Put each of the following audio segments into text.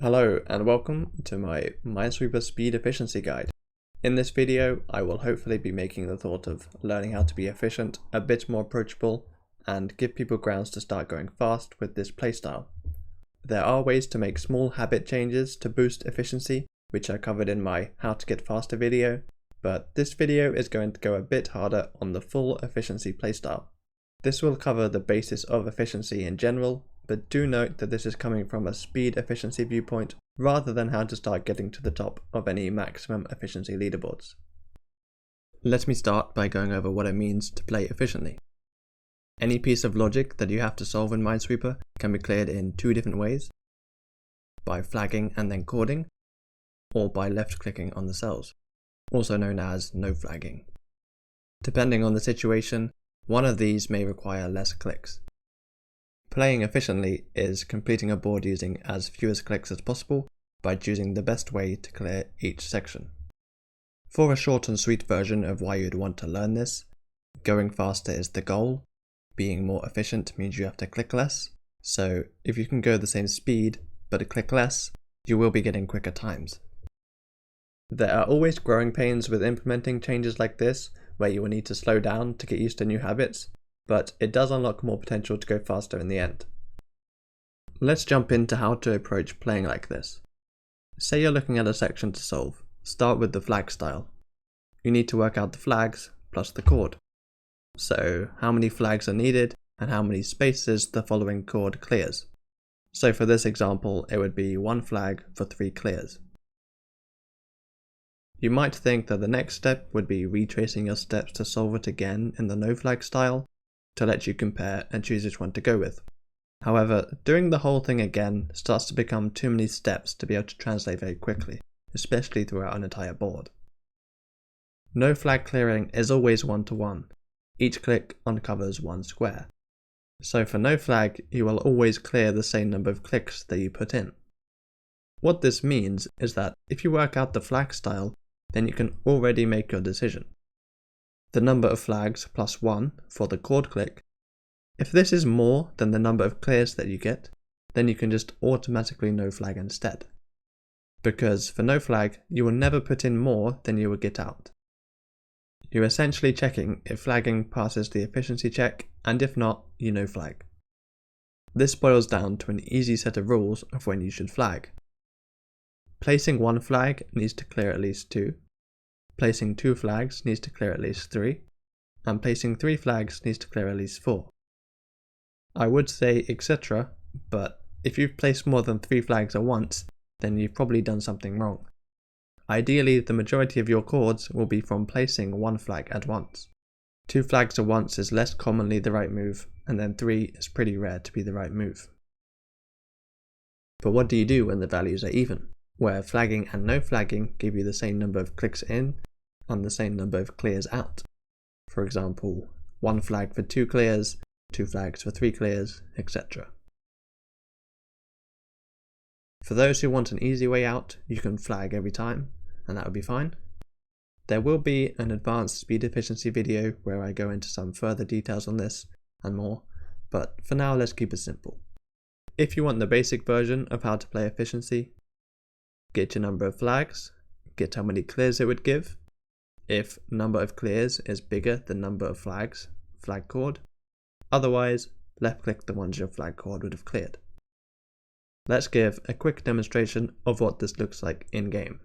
Hello and welcome to my Minesweeper speed efficiency guide. In this video, I will hopefully be making the thought of learning how to be efficient a bit more approachable and give people grounds to start going fast with this playstyle. There are ways to make small habit changes to boost efficiency, which I covered in my How to Get Faster video, but this video is going to go a bit harder on the full efficiency playstyle. This will cover the basis of efficiency in general, but do note that this is coming from a speed efficiency viewpoint rather than how to start getting to the top of any maximum efficiency leaderboards. Let me start by going over what it means to play efficiently. Any piece of logic that you have to solve in Minesweeper can be cleared in two different ways: by flagging and then cording, or by left clicking on the cells, also known as no flagging. Depending on the situation, one of these may require less clicks. Playing efficiently is completing a board using as few clicks as possible by choosing the best way to clear each section. For a short and sweet version of why you'd want to learn this, going faster is the goal. Being more efficient means you have to click less, so if you can go the same speed but click less, you will be getting quicker times. There are always growing pains with implementing changes like this, where you will need to slow down to get used to new habits, but it does unlock more potential to go faster in the end. Let's jump into how to approach playing like this. Say you're looking at a section to solve. Start with the flag style. You need to work out the flags plus the chord. So how many flags are needed and how many spaces the following chord clears. So for this example, it would be 1 flag for 3 clears. You might think that the next step would be retracing your steps to solve it again in the no flag style, to let you compare and choose which one to go with. However, doing the whole thing again starts to become too many steps to be able to translate very quickly, especially throughout an entire board. No flag clearing is always 1-to-1. Each click uncovers 1 square. So for no flag, you will always clear the same number of clicks that you put in. What this means is that if you work out the flag style, then you can already make your decision. The number of flags plus 1 for the chord click. If this is more than the number of clears that you get, then you can just automatically no flag instead. Because for no flag, you will never put in more than you will get out. You're essentially checking if flagging passes the efficiency check, and if not, you no flag. This boils down to an easy set of rules of when you should flag. Placing 1 flag needs to clear at least 2. Placing 2 flags needs to clear at least 3, and placing 3 flags needs to clear at least 4. I would say etc., but if you've placed more than 3 flags at once, then you've probably done something wrong. Ideally, the majority of your chords will be from placing 1 flag at once. 2 flags at once is less commonly the right move, and then 3 is pretty rare to be the right move. But what do you do when the values are even, where flagging and no flagging give you the same number of clicks in and the same number of clears out? For example, 1 flag for 2 clears, 2 flags for 3 clears, etc. For those who want an easy way out, you can flag every time, and that would be fine. There will be an advanced speed efficiency video where I go into some further details on this and more, but for now let's keep it simple. If you want the basic version of how to play efficiency, get your number of flags, get how many clears it would give. If number of clears is bigger than number of flags, flag chord. Otherwise, left click the ones your flag chord would have cleared. Let's give a quick demonstration of what this looks like in game.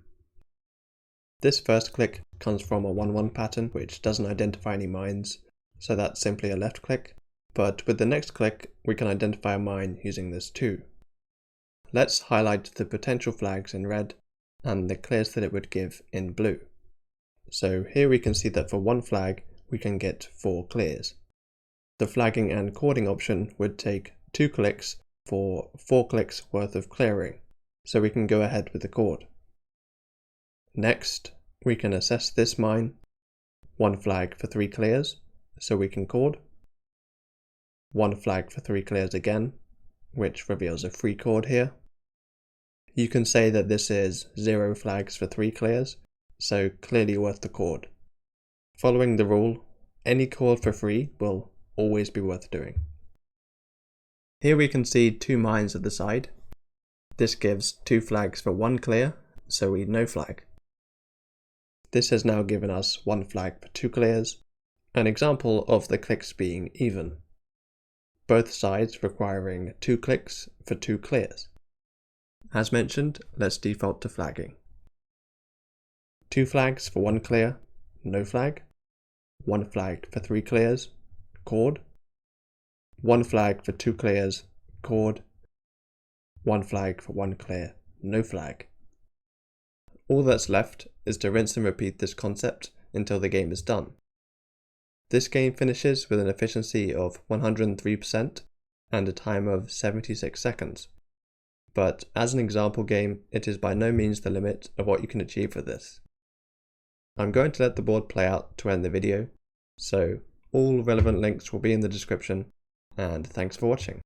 This first click comes from a 1-1 pattern which doesn't identify any mines, so that's simply a left click, but with the next click we can identify a mine using this 2. Let's highlight the potential flags in red and the clears that it would give in blue. So here we can see that for 1 flag we can get 4 clears. The flagging and chording option would take 2 clicks for 4 clicks worth of clearing, so we can go ahead with the chord. Next, we can assess this mine. 1 flag for 3 clears, so we can chord. 1 flag for 3 clears again, which reveals a free chord here. You can say that this is 0 flags for 3 clears, so clearly worth the chord. Following the rule, any chord for free will always be worth doing. Here we can see 2 mines at the side. This gives 2 flags for 1 clear, so we no flag. This has now given us 1 flag for 2 clears, an example of the clicks being even. Both sides requiring 2 clicks for 2 clears. As mentioned, let's default to flagging. 2 flags for 1 clear, no flag. 1 flag for 3 clears, cord. 1 flag for 2 clears, cord. 1 flag for 1 clear, no flag. All that's left is to rinse and repeat this concept until the game is done. This game finishes with an efficiency of 103% and a time of 76 seconds. But as an example game, it is by no means the limit of what you can achieve with this. I'm going to let the board play out to end the video, so all relevant links will be in the description, and thanks for watching.